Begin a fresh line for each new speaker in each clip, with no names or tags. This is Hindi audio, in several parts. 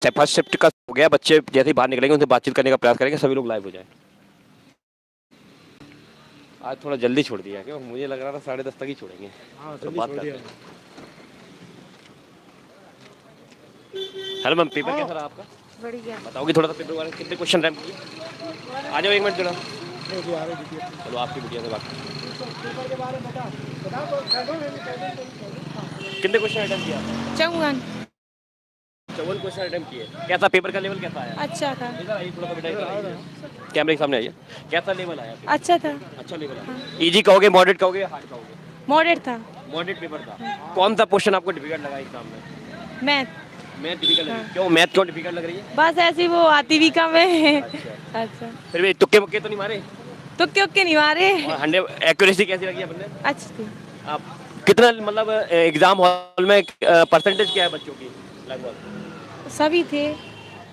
फर्स्ट शिफ्ट का हो गया, बच्चे जैसे ही बाहर निकलेंगे उनसे बातचीत करने का प्रयास करेंगे, सभी लोग लाइव हो जाए। आज थोड़ा जल्दी छोड़ दिया क्यों, मुझे लग रहा था 10:30 तक ही छोड़ेंगे।
हाँ
तो
जल्दी
बात
छोड़
करते
दिया।
हैं। हेलो मैम, पेपर कैसा रहा आपका?
बढ़िया।
बताओगे थोड़ा सा पेपर वाले कितने क्वेश्चन रैंक किए? आ जाओ एक मिनट जरा। चलो आपकी बिटिया से बात।
पेपर के बारे में
कितने क्वेश्चन अटेम्प्ट किया आपने?
54।
54 क्वेश्चन अटेम्प्ट किए। कैसा पेपर का लेवल कैसा आया?
अच्छा था।
इधर आइए थोड़ा सा बेटा, इधर आइए। कैमरे के सामने आइए। कैसा लेवल आया?
अच्छा था।
अच्छा लेवल आया। इजी कहोगे, मॉडरेट कहोगे, हार्ड कहोगे?
मॉडरेट था।
मॉडरेट पेपर था। कौन सा क्वेश्चन आपको डिफिकल्ट लगा एग्जाम में?
मैथ।
मैथ डिफिकल्ट लगी? क्यों मैथ क्यों डिफिकल्ट लग रही है?
बस ऐसी वो आती भी कम है।
अच्छा।
अच्छा।
फिर भी तुक्के मुक्के तो नहीं मारे?
तुक्के उक्के नहीं मारे।
और 100 एक्यूरेसी कैसी लगी अपने?
अच्छी थी।
आप कितना मतलब एग्जाम हॉल में परसेंटेज क्या है बच्चों की लगभग?
सभी थे।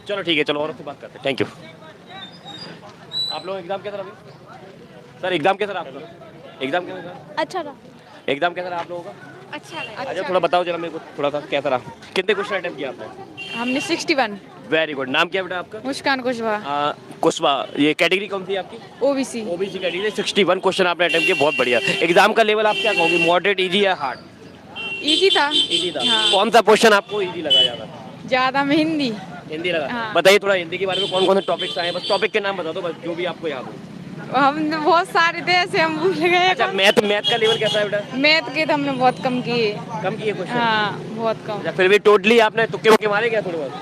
चलो ठीक है, चलो और उससे बात करते हैं। Thank you. आप लोग एग्जाम कैसा रहा सर? एग्जाम कैसा रहा आपका? एग्जाम कैसा रहा?
अच्छा था।
एग्जाम कैसा रहा आप लोगों का?
अच्छा
अच्छा थोड़ा बताओ जरा मेरे को, थोड़ा सा कैसा रहा? कितने क्वेश्चन अटेम्प्ट किया आपने?
हमने 61।
Very good. नाम क्या बेटा आपका?
मुस्कान कुशवाहा।
कुशवाहा। ये कैटेगरी कौन सी है आपकी?
ओबीसी।
OBC category. 61 क्वेश्चन आपने अटेम्प्ट किए, बहुत बढ़िया। एग्जाम का लेवल आप क्या कहोगे, मॉडरेट, इजी या हार्ड?
इजी था।
इजी था।
हाँ।
कौन सा क्वेश्चन आपको इजी लगा ज्यादा?
ज्यादा में हिंदी।
हिंदी लगा।
हाँ।
बताइए थोड़ा हिंदी के बारे में, कौन कौन से टॉपिक्स आए हैं, बस टॉपिक के नाम बता दो, बस जो भी आपको याद हो।
हम बहुत सारे थे ऐसे, हम भूल गए।
अच्छा मैथ का लेवल कैसा है बेटा?
मैथ के तो हमने बहुत कम किए।
कम किए क्वेश्चन?
हाँ बहुत कम।
अच्छा फिर भी टोटली आपने तुक्के मुक्के मारे क्या थोड़े बहुत?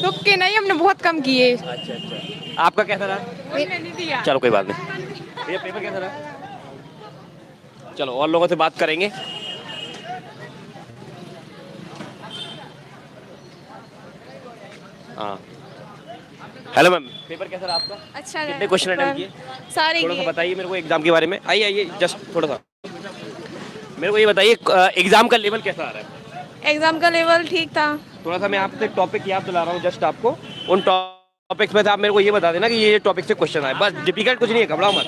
तुक्के नहीं, हमने बहुत कम किए।
अच्छा अच्छा। आपका कैसा रहा?
नहीं दिया।
चलो कोई बात नहीं। भैया पेपर कैसा रहा? चलो और लोगों से बात करेंगे। हाँ हेलो मैम, पेपर कैसा रहा आपका?
अच्छा।
कितने क्वेश्चन अटेम्प्ट किए?
सारे
थोड़ा सा
किए।
बताइए मेरे को एग्जाम के बारे में। आइए आइए जस्ट थोड़ा सा मेरे को ये बताइए, एग्जाम का लेवल कैसा आ रहा है?
एग्जाम का लेवल ठीक था।
थोड़ा सा मैं आपसे टॉपिक याद दिला रहा हूँ जस्ट आपको, उन टॉपिक्स में से आप मेरे को ये बता देना कि ये टॉपिक से क्वेश्चन आए, बस डिफिकल्ट कुछ नहीं है, घबराओ मत,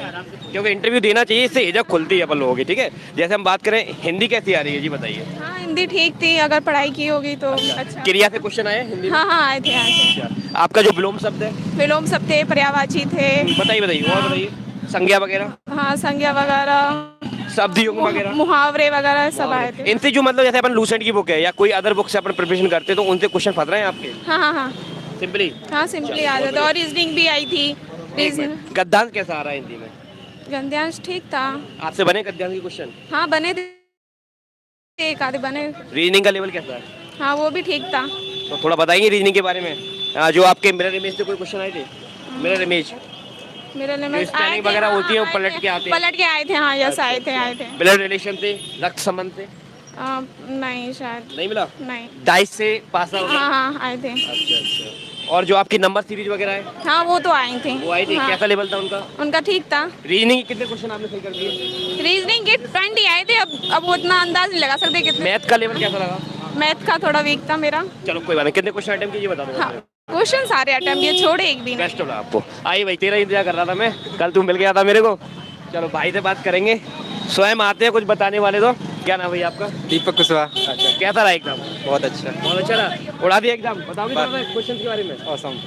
क्योंकि इंटरव्यू देना चाहिए, इससे हिचक खुलती है अपन लोगों की। ठीक है, जैसे हम बात करें हिंदी कैसी आ रही है जी बताइए।
हाँ हिंदी ठीक थी, अगर पढ़ाई की होगी तो। अच्छा।
क्रिया से क्वेश्चन आए हिंदी में?
हाँ हाँ आए थे आए थे।
अच्छा, आपका जो विलोम शब्द है?
विलोम सब थे, पर्यायवाची थे।
बताइए बताइए और बताइए, संज्ञा वगैरह?
हाँ संज्ञा वगैरह,
शब्द योग वगैरह,
मुहावरे वगैरह सब आए थे।
इनसे जो मतलब जैसे अपन लूसेंट की बुक है या कोई अदर बुक से अपन प्रिपरेशन करते हैं तो उनसे क्वेश्चन फंस रहे हैं आपके?
हाँ हाँ हाँ
सिंपली?
हाँ सिंपली आ जाता। और रीजनिंग भी आई थी।
गद्यांश कैसा आ रहा है हिंदी में?
गद्यांश ठीक था।
आपसे बने गद्यांश के क्वेश्चन?
हाँ बने थे, एक आधे बने।
रीजनिंग का लेवल कैसा है?
हाँ वो भी ठीक था।
तो थोड़ा बताएंगे रीजनिंग के बारे में। जो आपके मिरर इमेज से कोई क्वेश्चन आए थे? मिरर इमेज
मेरे लिए
जो स्पेलिंग वगैरह होती है वो पलट के आते हैं?
पलट के आए थे। हाँ यस आए थे आए थे।
ब्लड रिलेशन से, रक्त संबंध से?
नहीं शायद
नहीं मिला?
नहीं।
डाइस से पास आउट?
हाँ हाँ आए थे।
अच्छा अच्छा। और जो आपकी नंबर सीरीज वगैरह है
हाँ वो तो आई थी।
वो आई थी?
हाँ,
कैसा लेवल था उनका?
उनका ठीक था।
रीजनिंग के कितने क्वेश्चन आपने सही कर दिए?
रीजनिंग के 20 आए थे। अब वो इतना अंदाज नहीं लगा सकते कितने।
मैथ का लेवल कैसा लगा?
मैथ का थोड़ा वीक था मेरा।
चलो कोई बात नहीं, कितने क्वेश्चन अटेम्प्ट किए ये बता दो।
हाँ क्वेश्चन सारे अटेम्प्ट किए, छोड़े एक भी नहीं।
बेस्ट होगा आपको। आई भाई तेरा इंतजार कर रहा था मैं, कल तू मिल गया था मेरे को। चलो भाई से बात करेंगे, स्वयं आते हैं कुछ बताने वाले। तो क्या नाम है भैया आपका?
दीपक कुशवाहा।
अच्छा कैसा रहा एग्जाम?
बहुत अच्छा।
बहुत अच्छा रहा, उड़ा दिया एग्जाम। बताओगे थोड़ा क्वेश्चन के बारे में?
ऑसम।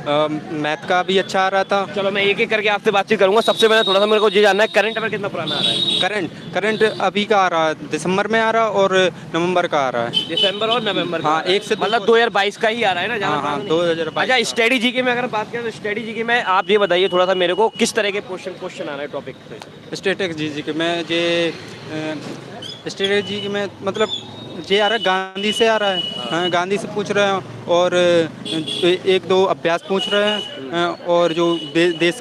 मैथ का भी अच्छा आ रहा था।
चलो मैं एक एक करके आपसे बातचीत करूंगा। सबसे पहले थोड़ा सा मेरे को ये जानना है, करंट अफेयर कितना पुराना आ रहा है?
करंट अभी का आ रहा है, दिसंबर में आ रहा और नवंबर का आ रहा है।
दिसंबर और नवंबर का?
हाँ, एक से
मतलब 2022 का ही आ रहा है ना? जहाँ
हाँ 2022।
अच्छा स्टडी जीके में अगर बात करें तो स्टडी जीके में आप ये बताइए थोड़ा सा मेरे को, किस तरह के क्वेश्चन आ रहा है टॉपिक पे?
स्ट्रेटेजी के में स्ट्रेटेजी में मतलब ये आ रहा है, गांधी से आ रहा है। हाँ, गांधी से पूछ रहे हैं और एक दो अभ्यास पूछ रहे हैं। और जो देश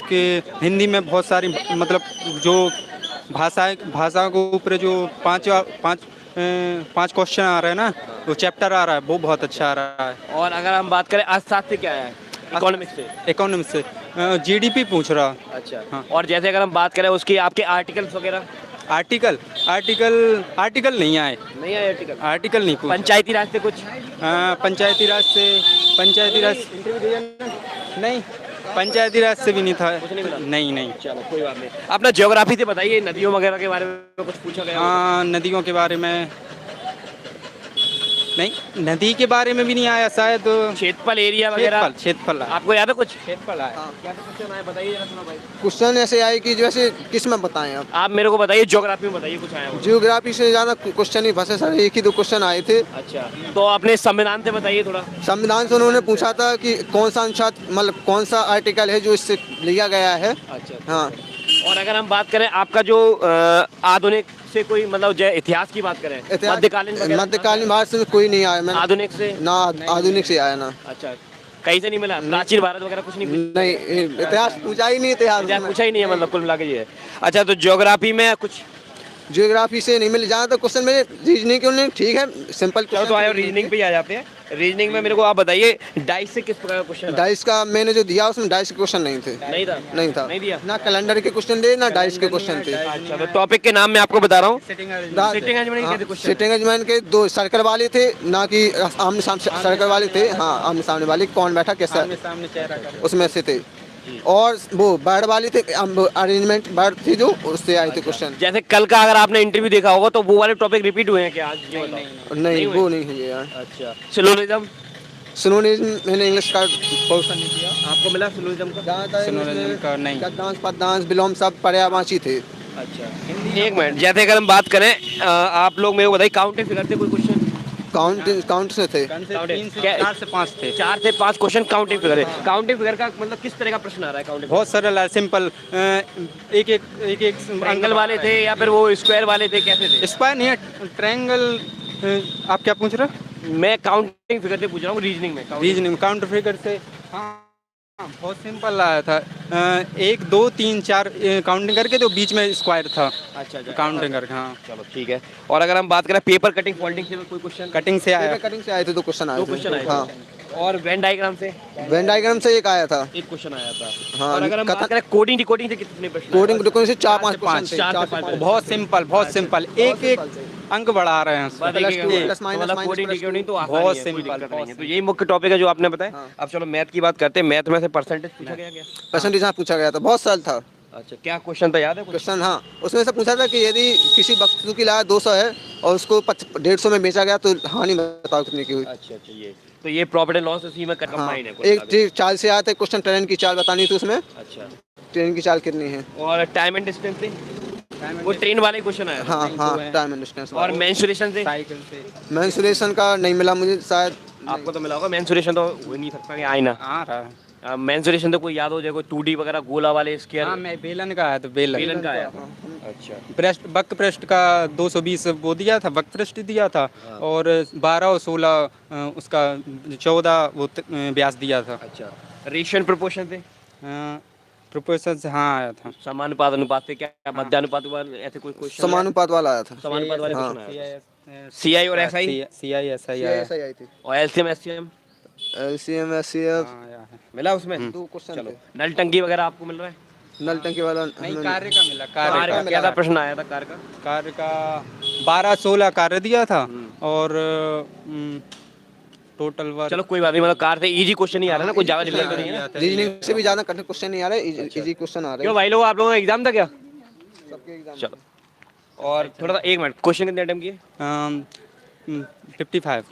के हिंदी में बहुत सारी मतलब जो भाषा के ऊपर जो पांच क्वेश्चन आ रहे हैं ना, वो चैप्टर आ रहा है, वो बहुत अच्छा आ रहा है।
और अगर हम बात करें अर्थशास्त्र क्या है?
इकोनॉमिक्स से जीडीपी पूछ रहा।
अच्छा
हाँ।
और जैसे अगर हम बात करें उसकी आपके आर्टिकल्स वगैरह?
आर्टिकल नहीं आए।
नहीं आए
आर्टिकल नहीं पूछ।
पंचायती राज से कुछ?
पंचायती राज
इंटरव्यू दिया
नहीं, पंचायती राज से भी नहीं था।
कुछ नहीं मिला?
नहीं।
चलो कोई बात नहीं। अपना ज्योग्राफी से बताइए, नदियों वगैरह के बारे में कुछ पूछा गया?
हाँ नदियों के बारे में नहीं, नदी के बारे में भी नहीं आया शायद।
क्षेत्रफल एरिया वगैरह
क्षेत्रफल
आपको याद है कुछ?
क्षेत्रफल आया।
क्या क्वेश्चन आया बताइए जरा थोड़ा भाई।
क्वेश्चन ऐसे आए कि जैसे किस में बताएं आप?
आप मेरे को बताइए, ज्योग्राफी में बताइए कुछ आया हो।
जियोग्राफी से ज़्यादा क्वेश्चन ही फंसे सर, एक ही दो क्वेश्चन आए थे।
अच्छा, तो अपने संविधान से बताइए थोड़ा।
संविधान से उन्होंने पूछा था कि कौन सा अनुच्छेद, मतलब कौन सा आर्टिकल है जो इससे लिया गया है।
अच्छा,
हाँ,
और अगर हम बात करें आपका जो आधुनिक से कोई मतलब जो इतिहास की बात करें, मध्यकालीन वगैरह?
मध्यकालीन भारत से कोई नहीं आया। मैं
आधुनिक से
ना आधुनिक से आया ना।
अच्छा, कहीं से नहीं मिला? प्राचीन भारत वगैरह कुछ नहीं?
नहीं, इतिहास पूछा ही नहीं। इतिहास
पूछा ही नहीं है मतलब कुल मिला के ये है। अच्छा, तो ज्योग्राफी में कुछ?
जियोग्राफी से नहीं मिले ज़्यादा तो क्वेश्चन मेरे रीजनिंग के उन्होंने ठीक है, सिंपल
चलो तो आए रीजनिंग पे ही आ जाते हैं। रीजनिंग में मेरे को आप बताइए, डाइस से किस प्रकार का क्वेश्चन?
डाइस का मैंने जो दिया उसमें डाइस के क्वेश्चन नहीं थे।
नहीं था?
नहीं था,
नहीं दिया
ना कैलेंडर के क्वेश्चन थे ना डाइस के क्वेश्चन थे।
अच्छा, तो टॉपिक के नाम मैं आपको बता रहा हूँ। सिटिंग अरेंजमेंट के क्वेश्चन?
सिटिंग अरेंजमेंट के दो सर्कल वाले थे, ना कि आमने सामने सर्कल वाले थे। हाँ, आमने सामने वाले, कौन बैठा कैसा, उसमें से थे। और वो बर्ड वाली थे, अरेंजमेंट बर्ड थी जो, उससे आए थे क्वेश्चन।
जैसे कल का अगर आपने इंटरव्यू देखा होगा तो वो वाले टॉपिक रिपीट हुए हैं क्या आज?
नहीं, वो नहीं है यार।
अच्छा, सिलोनिज्म?
सिनोनिज्म मैंने इंग्लिश का क्वेश्चन नहीं किया।
आपको मिला सिलोनिज्म का?
सिनोनिज्म का नहीं।
गद्यांश पद्यांश विलोम सब पर्यायवाची थे।
अच्छा, एक मिनट, जैसे अगर हम बात करें, आप लोग मेरे को बताइए, काउंटिंग फिगर से कोई क्वेश्चन?
काउंट से थे।
4 से 5 थे।
4 से 5 क्वेश्चन काउंटिंग फिगर है। काउंटिंग फिगर का मतलब किस तरह का प्रश्न आ रहा है? काउंटिंग
बहुत सरल है, सिंपल। एक
एंगल वाले थे या फिर वो स्क्वायर वाले थे, कैसे थे?
स्क्वायर नहीं है, ट्रायंगल। आप क्या पूछ रहे हो?
मैं काउंटिंग फिगर से पूछ रहा हूँ, रीजनिंग में।
रीजनिंग काउंटर फिगर से। हाँ, बहुत सिंपल आया था। 1 2 3 4 काउंटिंग करके, तो बीच में स्क्वायर था।
अच्छा,
काउंटिंग करके। हाँ,
चलो ठीक है। और अगर हम बात करें पेपर कटिंग फोल्डिंग से कोई क्वेश्चन?
कटिंग से आया।
कटिंग से आए थे, दो क्वेश्चन आए थे। हाँ,
और वेन डायग्राम से?
वेन डायग्राम से एक आया था,
एक क्वेश्चन आया था।
हाँ।
और अगर हम बात करें कोडिंग डिकोडिंग से कितने प्रश्न?
कोडिंग से 4-5
5
बहुत सिंपल, बहुत सिंपल। एक अंक बढ़ा रहे हैं उसमें।
प्लस माइनस
कोडिंग डिकोडिंग तो
बहुत
सिंपल।
सिंपल।
तो यही मुख्य टॉपिक है जो आपने बताया। अब चलो मैथ की बात करते हैं। मैथ में से परसेंटेज पूछा गया क्या?
परसेंटेज हाँ पूछा गया था, बहुत सरल था
अच्छा, क्या क्वेश्चन था याद है कुछ?
क्वेश्चन। हाँ, उसमें से पूछा था कि यदि किसी वस्तु की लागत 200 है और उसको 150 में बेचा गया तो हानि बताओ कितने की हुई।
अच्छा, ये तो ये प्रॉफिट एंड लॉस इसी में कंबाइन है।
एक चाल से आया था क्वेश्चन, ट्रेन की चाल बतानी थी उसमें।
अच्छा,
ट्रेन की चाल कितनी है।
और टाइम एंड डिस्टेंस से वो ट्रेन वाले क्वेश्चन आया।
हाँ, टाइम एंड डिस्टेंस।
और मेंसुरेशन से?
मेंसुरेशन का नहीं मिला मुझे, शायद
आपको तो मिला होगा। मेंसुरेशन तो हो नहीं सकता कि आए ना।
आ रहा है।
मेंसुरेशन तो कोई याद हो जाए, कोई 2D वगैरह गोला वाले स्क्वायर?
हाँ, मैं बेलन का आया तो बेलन
का आया। अच्छा,
पृष्ठ वक्र पृष्ठ का 220 वो दिया था, वक्र पृष्ठ दिया था। और 12 और 16 उसका 14 वो व्यास दिया था।
अच्छा, रेशियो प्रोपोर्शन से?
प्रोपोर्शन से हाँ आया था।
समानुपात अनुपात से क्या मध्यानुपात वाला ऐसे कोई क्वेश्चन?
समानुपात वाला आया था।
समानुपात वाले क्वेश्चन आया। CI और SI?
CI SI आया।
आई थी।
और LCM SCM?
LCM SCF
मिला उसमें?
2 क्वेश्चन
चलो,
थे।
नल टंकी वगैरह आपको मिल रहा है?
नल टंकी वाला
नहीं, कार्य का मिला।
कार्य का क्या था प्रश्न आया था?
कार्य का 12-16 कार्य दिया था। और टोटल वर्क।
चलो कोई बात नहीं, मतलब कार से इजी क्वेश्चन ही आ रहा है ना, कोई ज्यादा डिफिकल्ट नहीं है।
रीजनिंग से भी ज्यादा कठिन क्वेश्चन नहीं आ रहे, इजी क्वेश्चन आ रहे
क्यों भाई लोग, आप लोगों का एग्जाम था क्या?
सबके एग्जाम।
चलो, और थोड़ा सा 1 मिनट, क्वेश्चन कितने अटेम्प्ट किए?
55।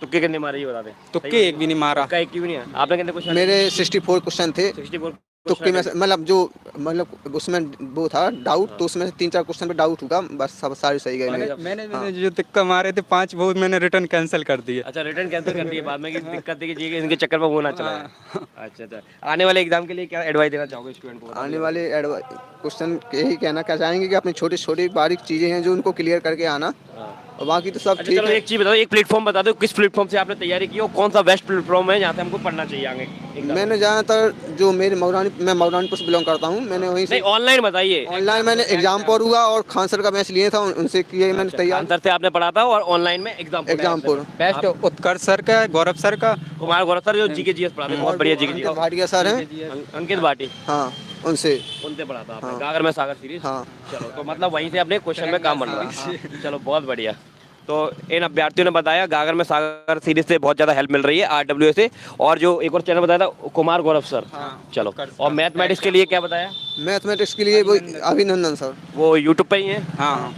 तुक्के कितने मारे ये बता दे।
तुक्के एक भी नहीं मारा।
तुक्का एक भी नहीं है। आपने कितने क्वेश्चन?
मेरे 64 क्वेश्चन थे।
64
तुक्के में मतलब जो मतलब उसमें वो था डाउट, तो उसमें 3-4 क्वेश्चन पे डाउट हुआ, बस सब सारे सही गए मेरे।
मैंने जो तुक्का मारे थे 5 वो मैंने रिटर्न कैंसिल कर दिए।
अच्छा, रिटर्न कैंसिल कर दिए बाद में कि दिक्कत थी कि ये इनके चक्कर में वो ना चला जाए। अच्छा, आने वाले एग्जाम के लिए क्या एडवाइस देना चाहोगे स्टूडेंट को?
आने वाले क्वेश्चन यही कहना चाहेंगे कि अपनी छोटी छोटी बारीक चीजें हैं जो उनको क्लियर करके आना, और बाकी तो सब
अच्छा,
ठीक
चलो
है।
एक चीज बताओ, एक प्लेटफॉर्म बता दो, किस प्लेटफॉर्म से आपने तैयारी की और कौन सा बेस्ट प्लेटफॉर्म है जहाँ से हमको पढ़ना चाहिए आगे?
मैंने ज़्यादातर जो मेरे मैं मौलानीपुर से बिलोंग करता हूँ, मैंने वहीं से।
नहीं, ऑनलाइन बताइए।
ऑनलाइन मैंने एग्जाम पर हुआ और खान सर का मैच लिए था, उनसे किए मैंने तैयार।
अंतर से आपने पढ़ा था और ऑनलाइन में एग्जाम पर
बेस्ट उत्कर्ष सर का, गौरव सर का,
कुमार गौरव सर जो जीके जीएस पढ़ाते हैं, बहुत बढ़िया जीके जीएस।
भाटिया सर हैं,
अंकित भाटी,
हाँ, उनसे
पढ़ा था आपने गागर में सागर सीरीज।
हाँ।
चलो, तो मतलब वहीं से अपने क्वेश्चन में काम बन रहा है। चलो, बहुत बढ़िया। तो इन अभ्यर्थियों ने बताया गागर में सागर सीरीज से बहुत ज़्यादा हेल्प मिल रही है, RWA से। और जो एक और चैनल बताया था कुमार गौरव सर। चलो, और मैथमेटिक्स के लिए क्या बताया?
मैथमेटिक्स के लिए वो अभिनंदन सर,
वो यूट्यूब पे ही है।
हाँ।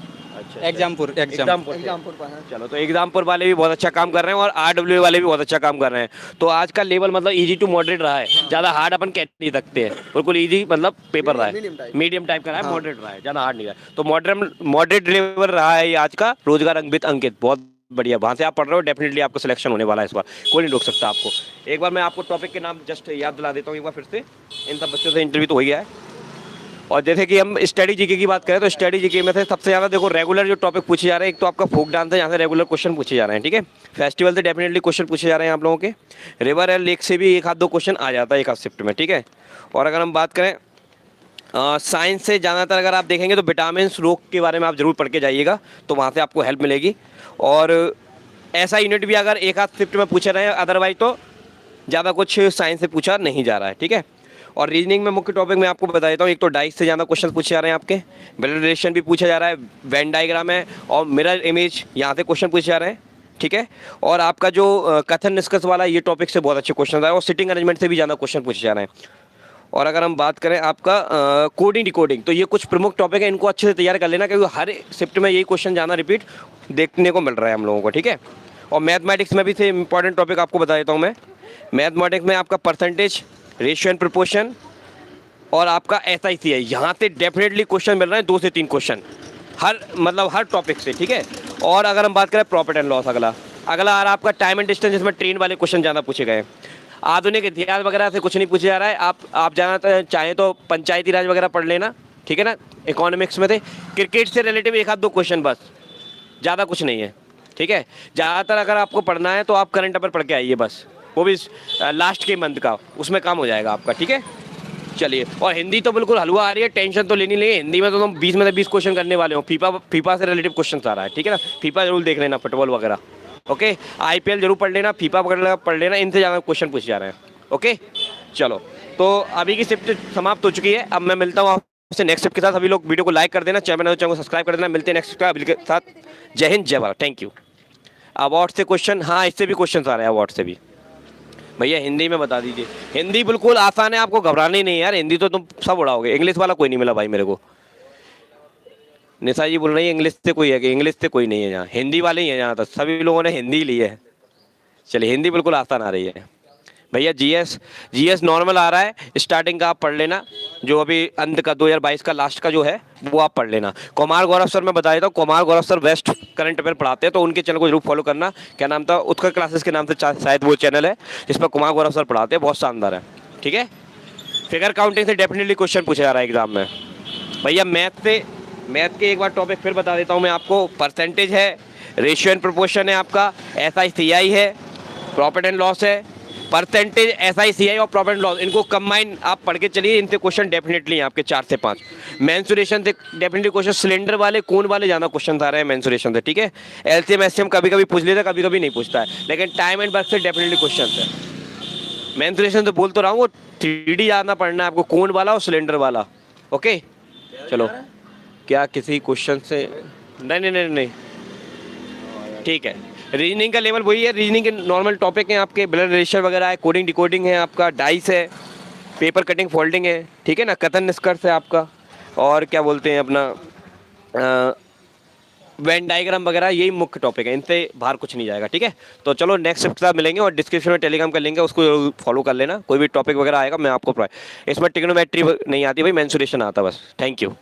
एग्जामपुर
एग्जामपुर पर है।
चलो, तो एग्जामपुर वाले भी बहुत अच्छा काम कर रहे हैं और आरडब्ल्यू वाले भी बहुत अच्छा काम कर रहे हैं। तो आज का लेवल मतलब इजी टू मॉडरेट रहा है, ज़्यादा हार्ड अपन कह नहीं सकते हैं, बिल्कुल इजी मतलब पेपर रहा है, मीडियम टाइप का रहा है, मॉडरेट रहा है, ज़्यादा हार्ड नहीं रहा है। तो मॉडरेट लेवल रहा है ये आज का रोजगार अंक अंकित, बहुत बढ़िया। वहाँ से आप पढ़ रहे हो, डेफिनेटली आपको सिलेक्शन होने वाला है इस बार, कोई नहीं रोक सकता आपको। एक बार मैं आपको टॉपिक के नाम जस्ट याद दिला देता हूँ एक बार फिर से, इन सब बच्चों से इंटरव्यू तो हो गया है। और जैसे कि हम स्टडी जीके की बात करें तो स्टडी जीके में से सबसे ज़्यादा देखो रेगुलर जो टॉपिक पूछे जा रहे हैं, एक तो आपका फोक डांस है, यहाँ से रेगुलर क्वेश्चन पूछे जा रहे हैं, ठीक है। फेस्टिवल से डेफिनेटली क्वेश्चन पूछे जा रहे हैं आप लोगों के। रिवर एंड लेक से भी एक आध दो क्वेश्चन आ जाता है एक आध शिफ्ट में, ठीक है। और अगर हम बात करें साइंस से ज़्यादातर अगर आप देखेंगे तो विटामिन रोग के बारे में आप जरूर पढ़ के जाइएगा, तो वहाँ से आपको हेल्प मिलेगी। और ऐसा यूनिट भी अगर एक आध शिफ्ट में पूछे रहे हैं, अदरवाइज तो ज़्यादा कुछ साइंस से पूछा नहीं जा रहा है, ठीक है। और रीजनिंग में मुख्य टॉपिक मैं आपको बता देता हूँ, एक तो डाइस से ज़्यादा क्वेश्चन पूछे जा रहे हैं आपके, ब्लड रिलेशन भी पूछा जा रहा है, वेन डायग्राम है और मिरर इमेज, यहाँ से क्वेश्चन पूछे जा रहे हैं, ठीक है। और आपका जो कथन निष्कर्ष वाला ये टॉपिक से बहुत अच्छे क्वेश्चन आए और सिटिंग अरेंजमेंट से भी ज़्यादा क्वेश्चन पूछे जा रहे हैं। और अगर हम बात करें आपका कोडिंग डिकोडिंग, तो ये कुछ प्रमुख टॉपिक है, इनको अच्छे से तैयार कर लेना, क्योंकि हर शिफ्ट में यही क्वेश्चन ज़्यादा रिपीट देखने को मिल रहा है हम लोगों को, ठीक है। और मैथमेटिक्स में भी से इंपॉर्टेंट टॉपिक आपको बता देता हूँ मैं। मैथमेटिक्स में आपका परसेंटेज, रेशियो एंड प्रोपोर्शन और आपका SIC है, यहाँ से डेफिनेटली क्वेश्चन मिल रहे हैं 2 से 3 क्वेश्चन हर टॉपिक से, ठीक है। और अगर हम बात करें प्रॉफिट एंड लॉस, अगला आ रहा है आपका टाइम एंड डिस्टेंस, जिसमें ट्रेन वाले क्वेश्चन ज़्यादा पूछे गए। आधुनिक इतिहास वगैरह से कुछ नहीं पूछा जा रहा है, आप ज़्यादा चाहें तो पंचायती राज वगैरह पढ़ लेना, ठीक है ना। इकोनॉमिक्स में थे क्रिकेट से रिलेटिव एक आध दो क्वेश्चन बस, ज़्यादा कुछ नहीं है, ठीक है। ज़्यादातर अगर आपको पढ़ना है तो आप करंट अफेयर पढ़ के आइए बस, वो भी लास्ट के मंथ का, उसमें काम हो जाएगा आपका, ठीक है। चलिए, और हिंदी तो बिल्कुल हलवा आ रही है, टेंशन तो लेनी नहीं। हिंदी में तो तुम 20 में से 20 क्वेश्चन करने वाले हो, फीफा से रिलेटिव क्वेश्चन आ रहा है, ठीक है ना। फीफा जरूर देख लेना, फुटबॉल वगैरह, ओके। IPL जरूर पढ़ लेना, फीफा वगैरह पढ़ लेना, इनसे ज़्यादा क्वेश्चन पूछे जा रहे हैं, ओके। चलो, तो अभी की शिफ्ट समाप्त हो चुकी है, अब मैं मिलता हूँ आपसे नेक्स्ट शिफ्ट के साथ। सभी लोग वीडियो को लाइक कर देना, चैनल को सब्सक्राइब कर देना। मिलते हैं नेक्स्ट शिफ्ट अभी के साथ। जय हिंद, जय भारत, थैंक यू। अवार्ड से क्वेश्चन, हाँ इससे भी क्वेश्चन आ रहे हैं, अवार्ड से भी। भैया हिंदी में बता दीजिए, हिंदी बिल्कुल आसान है, आपको घबराना ही नहीं है यार, हिंदी तो तुम सब उड़ाओगे। इंग्लिश वाला कोई नहीं मिला भाई मेरे को। निशा जी बोल रही है इंग्लिश से कोई है कि? इंग्लिश से कोई नहीं है यहाँ, हिंदी वाले ही है यहाँ तक, सभी लोगों ने हिंदी ली है। चलिए, हिंदी बिल्कुल आसान आ रही है भैया। जीएस नॉर्मल आ रहा है, स्टार्टिंग का आप पढ़ लेना, जो अभी अंत का 2022 का लास्ट का जो है वो आप पढ़ लेना। कुमार गौरव सर मैं बता देता हूँ, Kumar Gaurav sir best current affair पढ़ाते हैं, तो उनके चैनल को जरूर फॉलो करना। क्या नाम था? उत्कर्ष क्लासेस के नाम से शायद वो चैनल है, जिस पर कुमार गौरव सर पढ़ाते हैं, बहुत शानदार है, ठीक है। फिगर काउंटिंग से डेफिनेटली क्वेश्चन पूछा जा रहा है एग्जाम में भैया। मैथ के एक बार टॉपिक फिर बता देता हूँ मैं आपको। परसेंटेज है, रेशियो एंड प्रोपोर्शन है आपका, SICI है, प्रॉफिट एंड लॉस है। परसेंटेज, SICI और प्रॉफिट एंड लॉस, इनको कंबाइन आप पढ़ के चलिए, इनसे क्वेश्चन डेफिनेटली आपके 4 से 5। मेंसुरेशन से डेफिनेटली क्वेश्चन, सिलेंडर वाले कोन वाले ज़्यादा क्वेश्चन आ रहे हैं मेंसुरेशन से, ठीक है। LCM SCM कभी कभी पूछ लेता, कभी कभी नहीं पूछता है, लेकिन टाइम एंड वर्क से डेफिनेटली क्वेश्चन है। मेंसुरेशन तो बोल तो रहा हूँ, वो 3D ज़्यादा पढ़ना है आपको, कोन वाला और सिलेंडर वाला, ओके। चलो, क्या किसी क्वेश्चन से? नहीं, ठीक है। रीजनिंग का लेवल वही है, रीजनिंग के नॉर्मल टॉपिक हैं आपके, ब्लड रिलेशन वगैरह है, कोडिंग डिकोडिंग है आपका, डाइस है, पेपर कटिंग फोल्डिंग है, ठीक है ना, कथन निष्कर्ष है आपका, और क्या बोलते हैं अपना वेन डायग्राम वगैरह, यही मुख्य टॉपिक है, इनसे बाहर कुछ नहीं जाएगा, ठीक है। तो चलो नेक्स्ट शिफ्ट के साथ मिलेंगे, और डिस्क्रिप्शन में टेलीग्राम का लिंक है, उसको फॉलो कर लेना। कोई भी टॉपिक वगैरह आएगा मैं आपको इसमें ट्रिग्नोमेट्री नहीं आती भाई, मेंसुरेशन आता बस। Thank you.